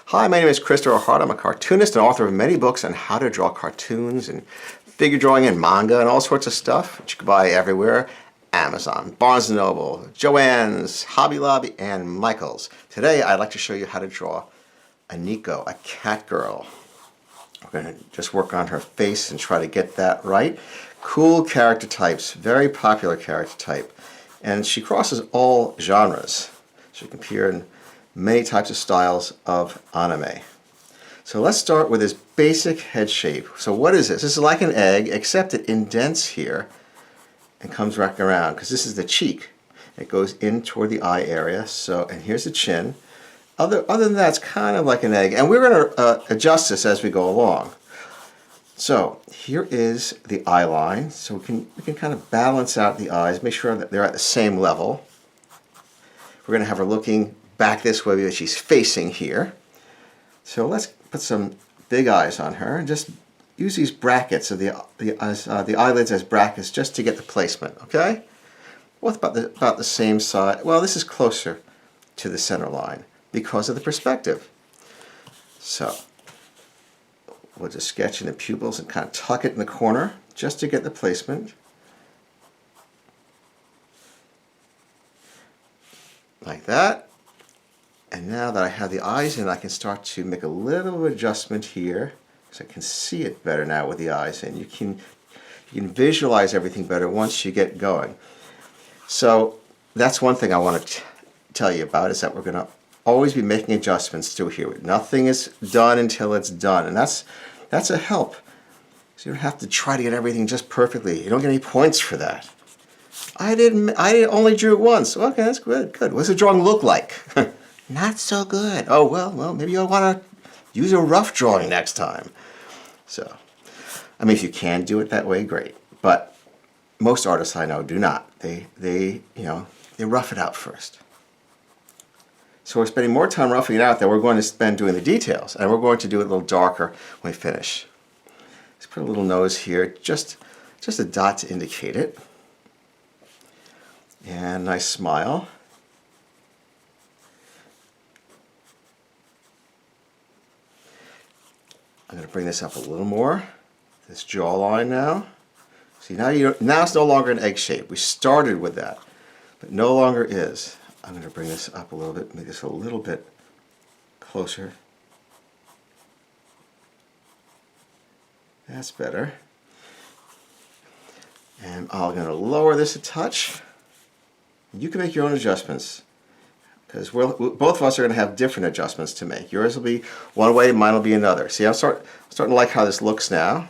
Hi, my name is Christopher Hart. I'm a cartoonist and author of many books on how to draw cartoons and figure drawing and manga and all sorts of stuff, which you can buy everywhere. Amazon, Barnes & Noble, Joann's, Hobby Lobby, and Michael's. Today I'd like to show you how to draw a Neko, a cat girl. We're going to just work on her face and try to get that right. Cool character types, very popular character type. And she crosses all genres. She can appear in many types of styles of anime. So let's start with this basic head shape. So what is this? This is like an egg, except it indents here and comes back around, because this is the cheek. It goes in toward the eye area. So, and here's the chin. Other than that, it's kind of like an egg. And we're going to adjust this as we go along. So here is the eye line. So we can kind of balance out the eyes, make sure that they're at the same level. We're going to have her looking back this way because she's facing here. So let's put some big eyes on her and just use these brackets of the eyelids as brackets just to get the placement. Okay, both about the same side. Well, this is closer to the center line because of the perspective. So we'll just sketch in the pupils and kind of tuck it in the corner just to get the placement. Like that. And now that I have the eyes in, I can start to make a little adjustment here, because I can see it better now with the eyes in. You can visualize everything better once you get going. So that's one thing I want to tell you about, is that we're going to always be making adjustments through here. Nothing is done until it's done, and that's a help. So you don't have to try to get everything just perfectly. You don't get any points for that. I only drew it once. Okay, that's good. Good. What's the drawing look like? Not so good. Oh, well, maybe you'll want to use a rough drawing next time. So, I mean, if you can do it that way, great. But most artists I know do not. They rough it out first. So we're spending more time roughing it out than we're going to spend doing the details. And we're going to do it a little darker when we finish. Let's put a little nose here, just a dot to indicate it. And nice smile. I'm going to bring this up a little more, this jawline now. See, now it's no longer an egg shape. We started with that, but no longer is. I'm going to bring this up a little bit, make this a little bit closer. That's better. And I'm going to lower this a touch. You can make your own adjustments, because both of us are going to have different adjustments to make. Yours will be one way, mine will be another. See, I'm starting to like how this looks now.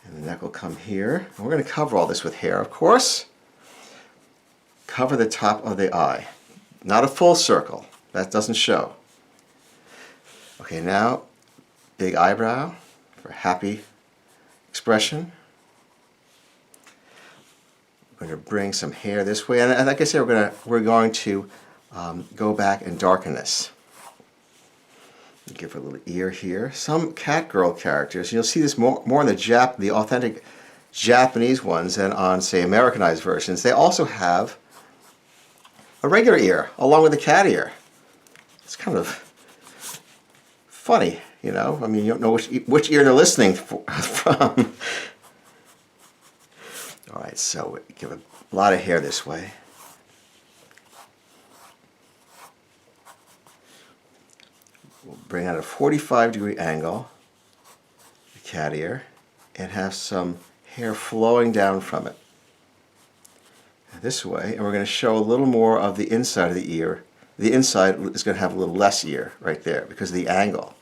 And the neck will come here. And we're going to cover all this with hair, of course. Cover the top of the eye. Not a full circle. That doesn't show. Okay, now, big eyebrow for a happy expression. We're going to bring some hair this way, and like I said, we're going to go back and darken this. Give her a little ear here. Some cat girl characters, you'll see this more in the authentic Japanese ones than on, say, Americanized versions. They also have a regular ear along with the cat ear. It's kind of funny, you know. I mean, you don't know which ear they're listening from. All right, so give a lot of hair this way. We'll bring out a 45-degree angle, the cat ear, and have some hair flowing down from it. This way, and we're going to show a little more of the inside of the ear. The inside is going to have a little less ear right there because of the angle.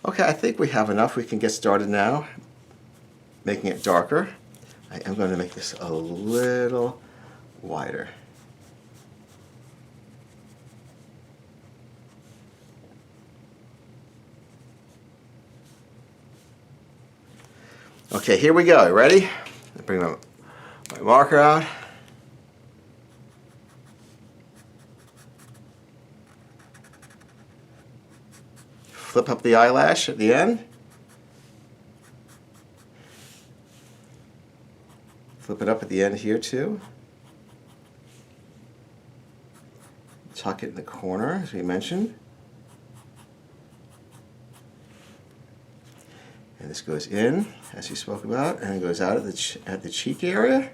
Okay, I think we have enough. We can get started now, making it darker. I am going to make this a little wider. Okay, here we go. Ready? Bring my marker out. Flip up the eyelash at the end. Flip it up at the end here too. Tuck it in the corner, as we mentioned. And this goes in, as we spoke about, and it goes out at the cheek area.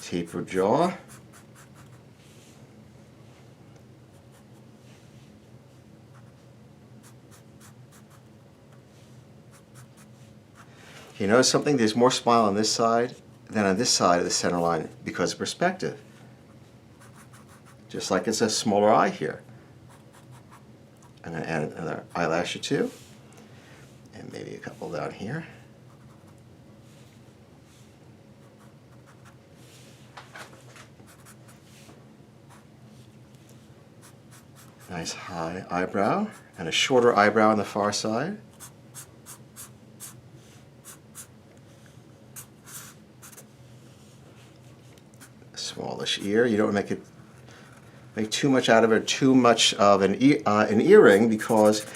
Taper jaw. You notice something? There's more smile on this side than on this side of the center line because of perspective. Just like it's a smaller eye here. I'm going to add another eyelash or two, and maybe a couple down here. Nice high eyebrow, and a shorter eyebrow on the far side. Smallish ear. You don't want to make too much out of it, too much of an earring, because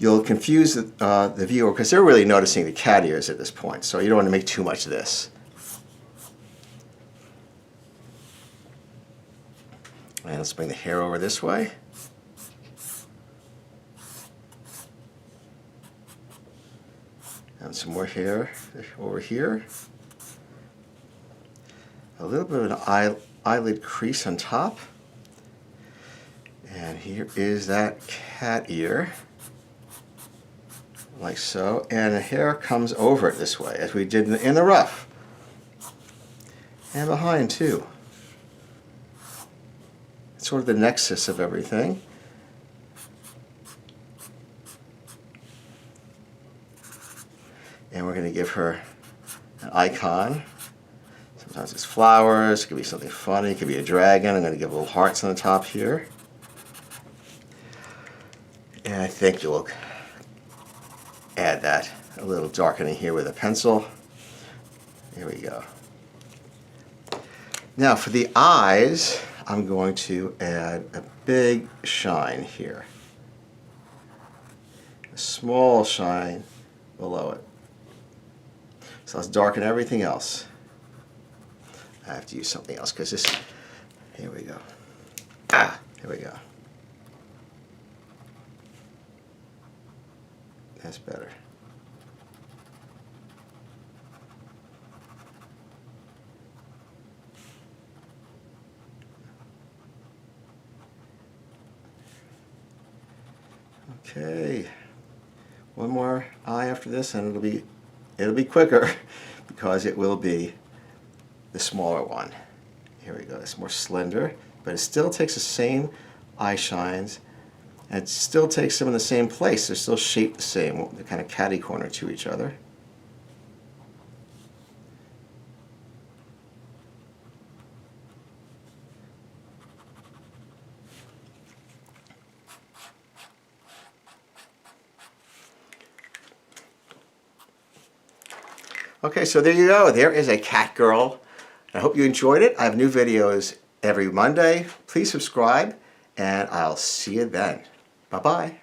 you'll confuse the viewer, because they're really noticing the cat ears at this point. So you don't want to make too much of this. And let's bring the hair over this way. And some more hair over here. A little bit of an eyelid crease on top. And here is that cat ear, like so. And the hair comes over it this way, as we did in the ruff. And behind too. It's sort of the nexus of everything. And we're going to give her an icon. Sometimes it's flowers, it could be something funny, it could be a dragon. I'm going to give little hearts on the top here. And I think you'll add that a little darkening here with a pencil. Here we go. Now for the eyes, I'm going to add a big shine here. A small shine below it. So let's darken everything else. I have to use something else because this, here we go. Here we go. That's better. Okay. One more eye after this, and it'll be quicker because it will be the smaller one. Here we go. It's more slender, but it still takes the same eye shines. And it still takes them in the same place. They're still shaped the same. They're kind of catty corner to each other. Okay, so there you go. There is a cat girl. I hope you enjoyed it. I have new videos every Monday. Please subscribe, and I'll see you then. Bye-bye.